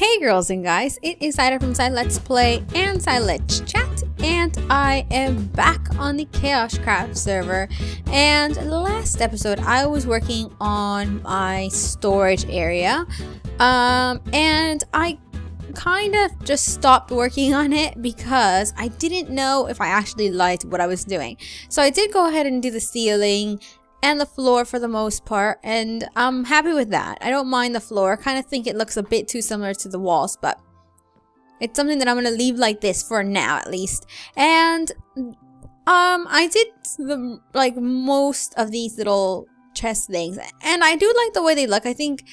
Hey girls and guys, it is Zaira from ZaiLetsPlay and ZaiLetsChat, and I am back on the KaoshKraft server. And last episode I was working on my storage area, and I kind of just stopped working on it because I didn't know if I actually liked what I was doing. So I did go ahead and do the ceiling and the floor for the most part, and I'm happy with that. I don't mind the floor. I kind of think it looks a bit too similar to the walls, but it's something that I'm gonna leave like this for now at least. And I did most of these little chest things, and I do like the way they look. I think,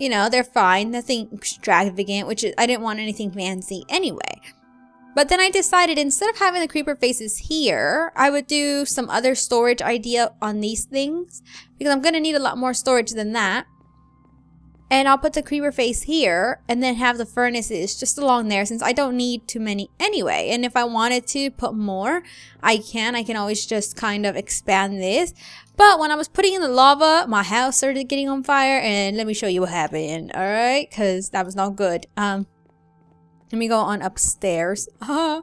you know, they're fine, nothing extravagant, which is, I didn't want anything fancy anyway. But then I decided instead of having the creeper faces here, I would do some other storage idea on these things, because I'm going to need a lot more storage than that. And I'll put the creeper face here and then have the furnaces just along there, since I don't need too many anyway. And if I wanted to put more, I can always just kind of expand this. But when I was putting in the lava, my house started getting on fire, and let me show you what happened, alright? Because that was not good. Let me go on upstairs. It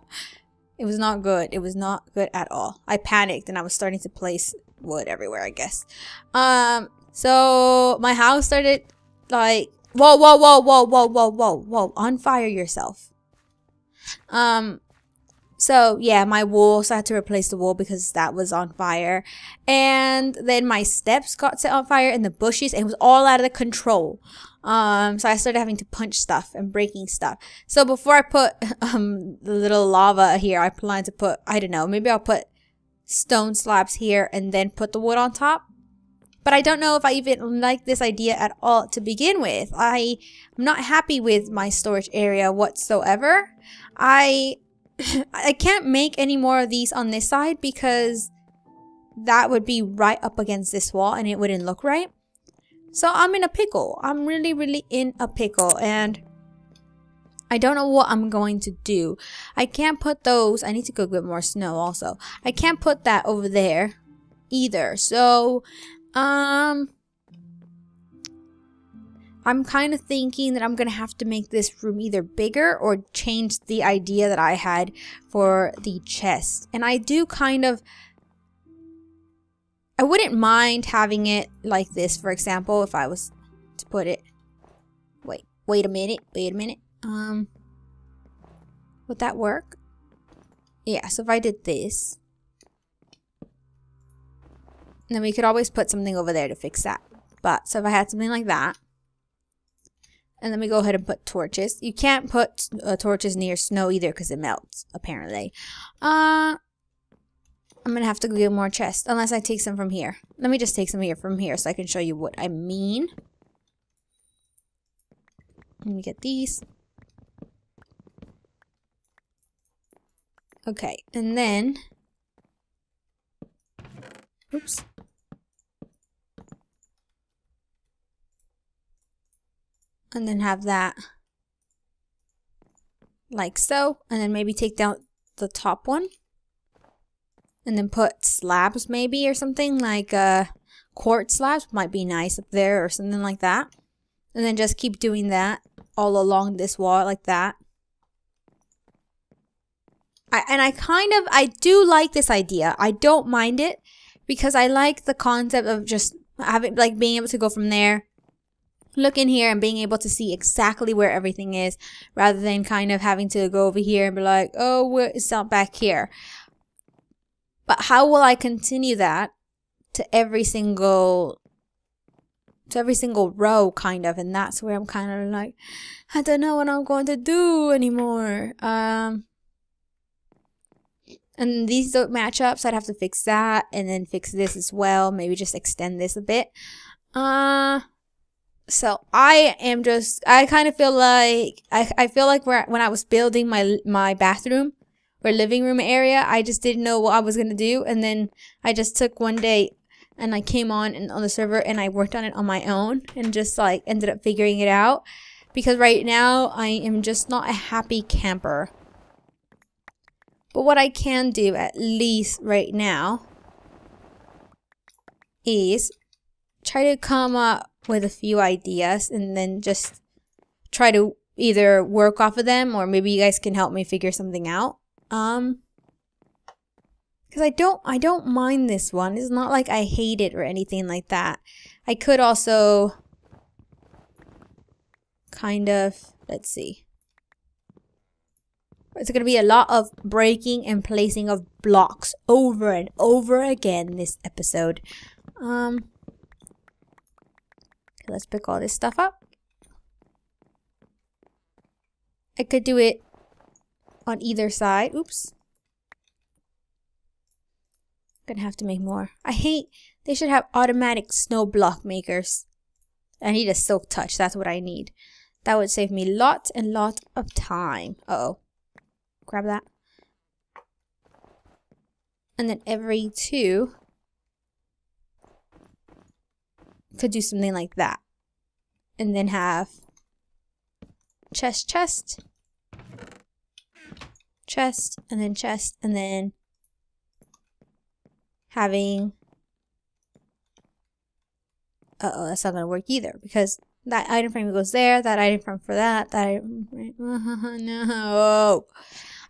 was not good. It was not good at all. I panicked and I was starting to place wood everywhere, I guess. So my house started like, whoa, on fire yourself. So yeah, my wool, so I had to replace the wool because that was on fire. And then my steps got set on fire, and the bushes, and it was all out of control. So I started having to punch stuff and breaking stuff. So before I put the little lava here, I plan to put, I don't know, maybe I'll put stone slabs here and then put the wood on top. But I don't know if I even like this idea at all to begin with. I'm not happy with my storage area whatsoever. I can't make any more of these on this side because that would be right up against this wall and it wouldn't look right. So I'm in a pickle. I'm really in a pickle, and I don't know what I'm going to do. I can't put those. I need to go get more snow also. I can't put that over there either. So I'm kind of thinking that I'm going to have to make this room either bigger or change the idea that I had for the chest. And I do kind of, I wouldn't mind having it like this, for example, if I was to put it, wait a minute. Would that work? Yeah, so if I did this, then we could always put something over there to fix that. But, so if I had something like that, and then we go ahead and put torches. You can't put torches near snow either because it melts, apparently. I'm going to have to go get more chests unless I take some from here. Let me just take some from here so I can show you what I mean. Let me get these. Okay, and then, oops. And then have that like so, and then maybe take down the top one and then put slabs maybe, or something like quartz slabs might be nice up there or something like that. And then just keep doing that all along this wall like that. I do like this idea. I don't mind it because I like the concept of just having, like, being able to go from there, look in here, and being able to see exactly where everything is, rather than kind of having to go over here and be like, oh, it's not back here. But how will I continue that to every single row, kind of? And that's where I'm kind of like, I don't know what I'm going to do anymore. And these don't match up, so I'd have to fix that and then fix this as well. Maybe just extend this a bit. So I kind of feel like I feel like when I was building my bathroom or living room area, I just didn't know what I was gonna do, and then I just took one day and I came on the server and I worked on it on my own and just like ended up figuring it out, because right now I am just not a happy camper. But what I can do, at least right now, is try to come up with a few ideas and then just try to either work off of them, or maybe you guys can help me figure something out. Because I don't mind this one. It's not like I hate it or anything like that. I could also kind of, let's see. It's going to be a lot of breaking and placing of blocks over and over again this episode. Okay, let's pick all this stuff up. I could do it on either side. Oops. Gonna have to make more. I hate, they should have automatic snow block makers. I need a silk touch. That's what I need. That would save me lot and lot of time. Uh-oh. Grab that. And then every 2 could do something like that. And then have chest, chest, chest, and then chest, and then having, uh-oh, that's not gonna work either, because that item frame goes there, that item frame for that, that item frame, no.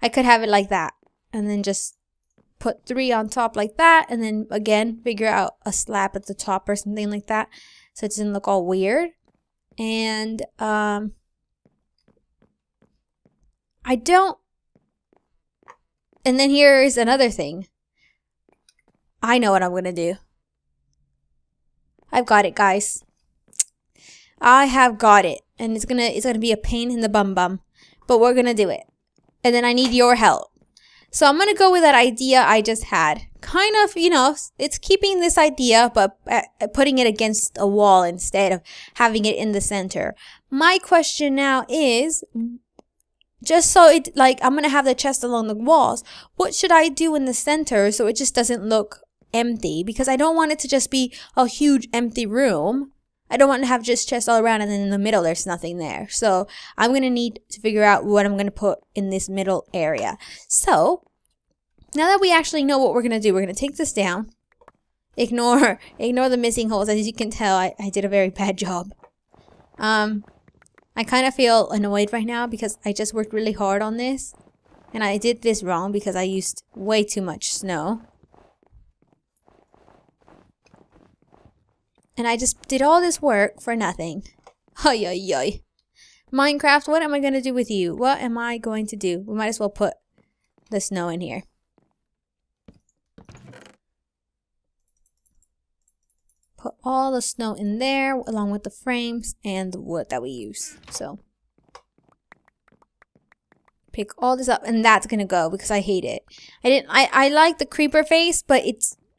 I could have it like that, and then just put 3 on top like that, and then again, figure out a slab at the top or something like that, so it doesn't look all weird. And, I don't, and then here's another thing. I know what I'm gonna do. I've got it, guys. I have got it, and it's gonna be a pain in the bum, but we're gonna do it. And then I need your help. So I'm gonna go with that idea I just had. Kind of, you know, it's keeping this idea, but putting it against a wall instead of having it in the center. My question now is, just so it, like, I'm gonna have the chest along the walls. What should I do in the center so it just doesn't look empty? Because I don't want it to just be a huge empty room. I don't want to have just chests all around and then in the middle there's nothing there. So I'm going to need to figure out what I'm going to put in this middle area. So now that we actually know what we're going to do, we're going to take this down. Ignore the missing holes. As you can tell, I did a very bad job. I kind of feel annoyed right now because I just worked really hard on this. And I did this wrong because I used way too much snow. And I just did all this work for nothing. Ay, ay, ay. Minecraft, what am I going to do with you? What am I going to do? We might as well put the snow in here. Put all the snow in there along with the frames and the wood that we use. So pick all this up and that's going to go because I hate it. I like the creeper face, but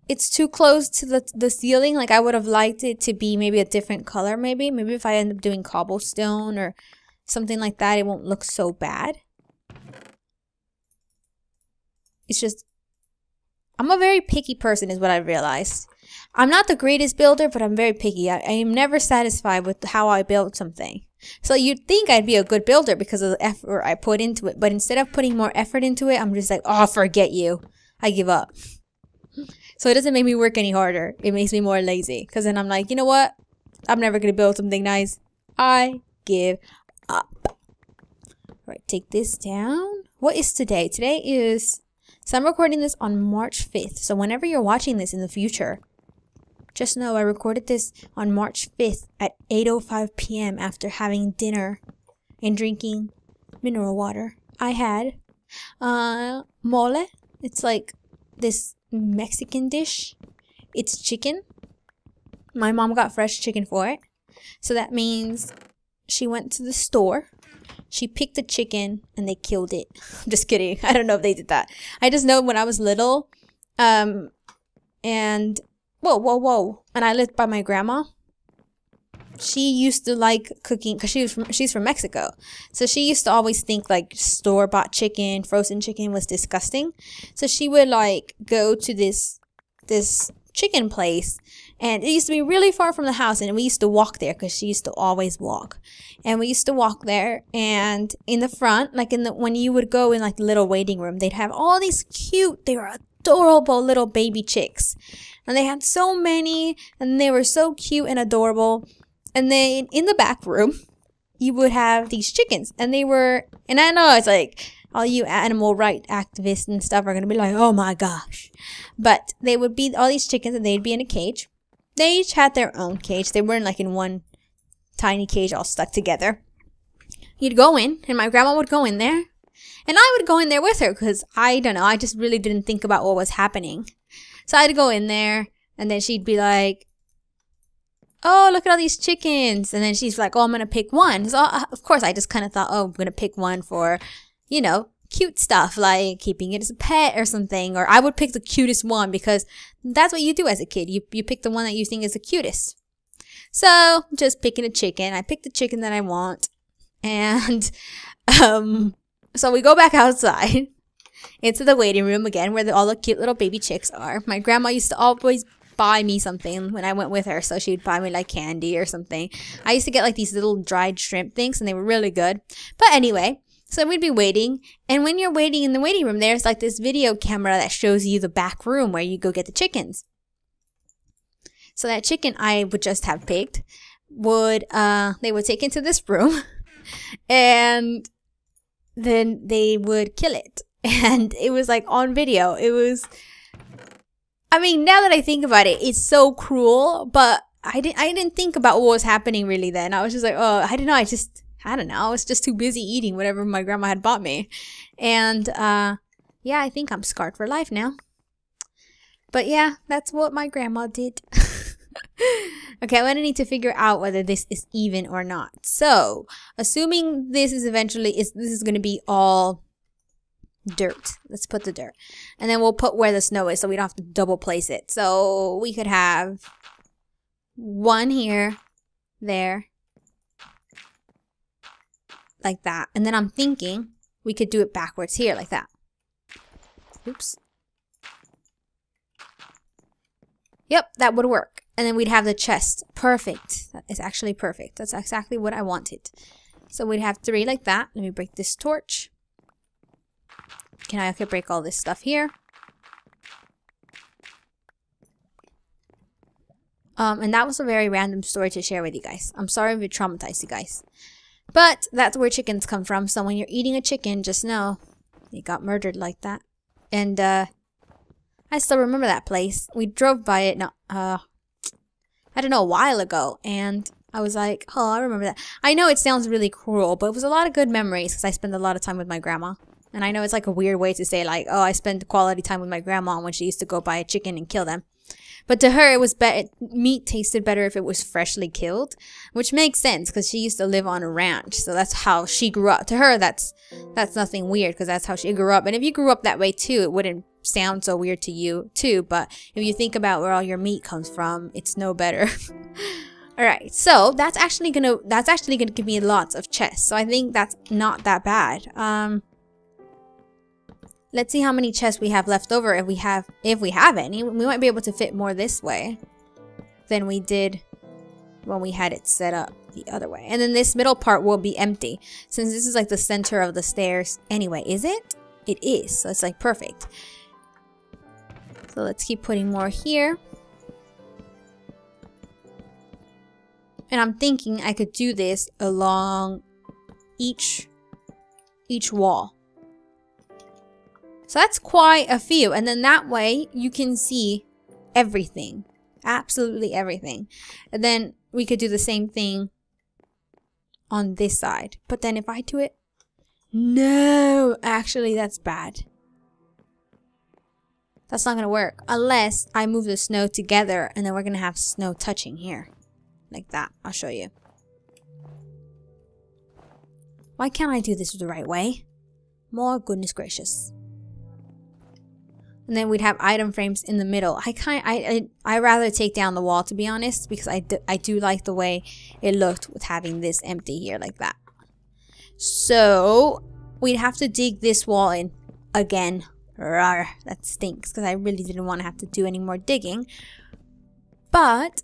it's too close to the ceiling. Like I would have liked it to be maybe a different color. Maybe if I end up doing cobblestone or something like that, it won't look so bad. It's just, I'm a very picky person is what I realized. I'm not the greatest builder, but I'm very picky. I am never satisfied with how I build something. So you'd think I'd be a good builder because of the effort I put into it. But instead of putting more effort into it, I'm just like, oh, forget you. I give up. So it doesn't make me work any harder. It makes me more lazy. Because then I'm like, you know what? I'm never going to build something nice. I give up. Alright, take this down. What is today? Today is... So I'm recording this on March 5th. So whenever you're watching this in the future, just know I recorded this on March 5th at 8:05 p.m. after having dinner and drinking mineral water. I had mole. It's like this Mexican dish. It's chicken. My mom got fresh chicken for it. So that means she went to the store. She picked the chicken and they killed it. I'm just kidding. I don't know if they did that. I just know when I was little, and whoa. And I lived by my grandma. She used to like cooking because she's from Mexico. So she used to always think like store-bought chicken, frozen chicken was disgusting. So she would like go to this chicken place, and it used to be really far from the house, and we used to walk there because she used to always walk. And we used to walk there, and in the front, like when you would go in like the little waiting room, they'd have all these cute, they were adorable little baby chicks. And they had so many, and they were so cute and adorable. And then in the back room, you would have these chickens, and they were, and I know it's like all you animal right activists and stuff are gonna be like, oh my gosh, but they would be all these chickens, and they'd be in a cage. They each had their own cage. They weren't like in one tiny cage all stuck together. You'd go in, and my grandma would go in there, and I would go in there with her because I don't know, I just really didn't think about what was happening. So I'd go in there, and then she'd be like, oh, look at all these chickens. And then she's like, oh, I'm going to pick one. So, of course, I just kind of thought, oh, I'm going to pick one for, you know, cute stuff, like keeping it as a pet or something. Or I would pick the cutest one because that's what you do as a kid. You pick the one that you think is the cutest. So, just picking a chicken. I picked the chicken that I want. And so we go back outside into the waiting room again where all the cute little baby chicks are. My grandma used to always buy me something when I went with her, so she'd buy me like candy or something. I used to get like these little dried shrimp things, and they were really good. But anyway, so we'd be waiting, and when you're waiting in the waiting room, there's like this video camera that shows you the back room where you go get the chickens. So that chicken I would just have picked would they would take into this room and then they would kill it, and it was like on video. It was, I mean, now that I think about it, it's so cruel, but I didn't think about what was happening really then. I was just like, oh, I don't know. I don't know. I was just too busy eating whatever my grandma had bought me. And, yeah, I think I'm scarred for life now. But yeah, that's what my grandma did. Okay, I'm gonna need to figure out whether this is even or not. So, assuming this is eventually, this is gonna be all dirt. Let's put the dirt. And then we'll put where the snow is so we don't have to double place it. So we could have one here, there, like that. And then I'm thinking we could do it backwards here, like that. Oops. Yep, that would work. And then we'd have the chest. Perfect. That is actually perfect. That's exactly what I wanted. So we'd have 3 like that. Let me break this torch. I could break all this stuff here. And that was a very random story to share with you guys. I'm sorry if it traumatized you guys. But that's where chickens come from. So when you're eating a chicken, just know they got murdered like that. And I still remember that place. We drove by it, I don't know, a while ago. And I was like, oh, I remember that. I know it sounds really cruel, but it was a lot of good memories because I spent a lot of time with my grandma. And I know it's like a weird way to say like, oh, I spent quality time with my grandma when she used to go buy a chicken and kill them. But to her, it was better. Meat tasted better if it was freshly killed, which makes sense because she used to live on a ranch. So that's how she grew up. To her, that's nothing weird because that's how she grew up. And if you grew up that way too, it wouldn't sound so weird to you too. But if you think about where all your meat comes from, it's no better. All right, so that's actually gonna give me lots of chests. So I think that's not that bad. Let's see how many chests we have left over if we have any. We might be able to fit more this way than we did when we had it set up the other way. And then this middle part will be empty since this is like the center of the stairs anyway. Is it? It is. So it's like perfect. So let's keep putting more here. And I'm thinking I could do this along each wall. So that's quite a few. And then that way you can see everything. Absolutely everything. And then we could do the same thing on this side. But then if I do it... No! Actually, that's bad. That's not going to work. Unless I move the snow together and then we're going to have snow touching here. Like that. I'll show you. Why can't I do this the right way? More goodness gracious. And then we'd have item frames in the middle. I rather take down the wall, to be honest, because I do like the way it looked with having this empty here like that. So we'd have to dig this wall in again. Rawr, that stinks because I really didn't want to have to do any more digging. But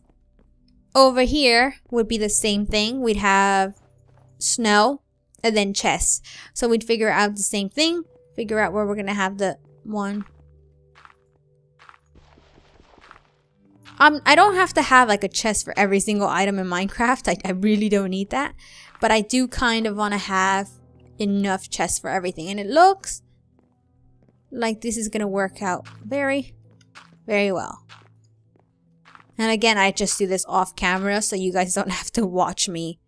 over here would be the same thing. We'd have snow and then chests. So we'd figure out the same thing. Figure out where we're going to have the one. I don't have to have like a chest for every single item in Minecraft. I really don't need that. But I do kind of want to have enough chests for everything. And it looks like this is going to work out very, very well. And again, I just do this off camera so you guys don't have to watch me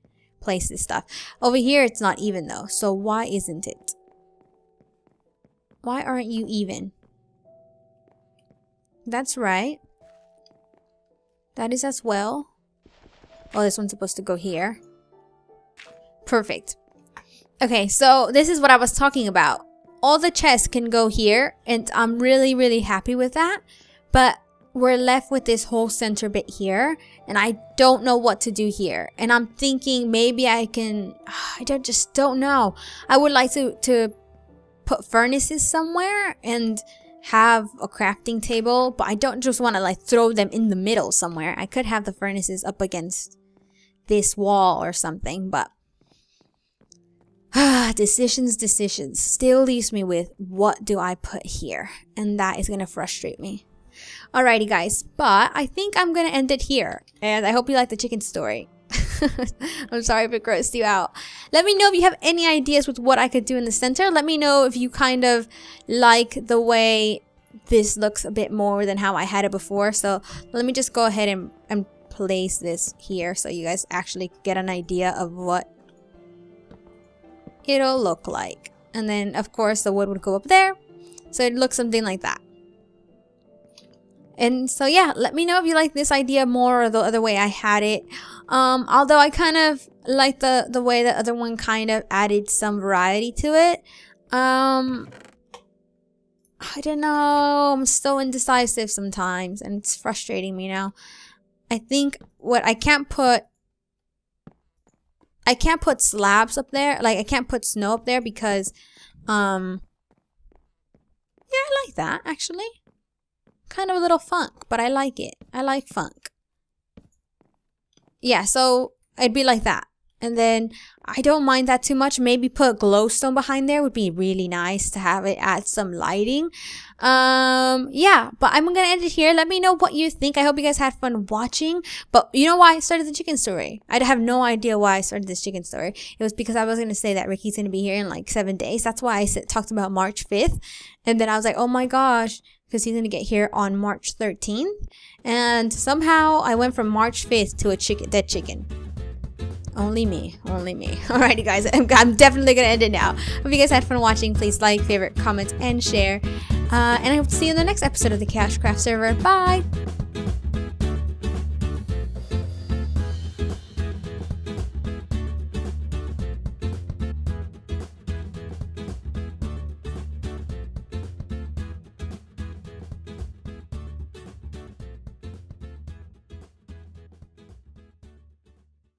place this stuff. Over here, it's not even though. So why isn't it? Why aren't you even? That's right. That is as well. Oh, this one's supposed to go here. Perfect. Okay, so this is what I was talking about. All the chests can go here, and I'm really, really happy with that. But we're left with this whole center bit here, and I don't know what to do here. And I'm thinking maybe I can... I just don't know. I would like to put furnaces somewhere and have a crafting table, but I don't just want to like throw them in the middle somewhere. I could have the furnaces up against this wall or something, but decisions still leaves me with what do I put here, and that is gonna frustrate me. Alrighty guys, but I think I'm gonna end it here, and I hope you like the chicken story. I'm sorry if it grossed you out. Let me know if you have any ideas with what I could do in the center. Let me know if you kind of like the way this looks a bit more than how I had it before. So let me just go ahead and place this here so you guys actually get an idea of what it'll look like. And then of course the wood would go up there, so it looks something like that. And so yeah, let me know if you like this idea more or the other way I had it. Although I kind of like the way the other one kind of added some variety to it. I don't know, I'm so indecisive sometimes, and it's frustrating me now. I think what I can't put slabs up there, like I can't put snow up there because yeah, I like that actually. Kind of a little funk, but I like it. I like funk. Yeah, so it'd be like that. And then I don't mind that too much. Maybe put glowstone behind there would be really nice to have it add some lighting. Yeah, but I'm gonna end it here. Let me know what you think. I hope you guys had fun watching. But you know why I started the chicken story? I have no idea why I started this chicken story. It was because I was gonna say that Ricky's gonna be here in like 7 days. That's why I talked about March 5th. And then I was like, oh my gosh, because he's gonna get here on March 13th. And somehow I went from March 5th to a dead chicken. Only me. Alrighty guys, I'm definitely gonna end it now. Hope you guys had fun watching. Please like, favorite, comment, and share. And I hope to see you in the next episode of the KaoshKraft server. Bye!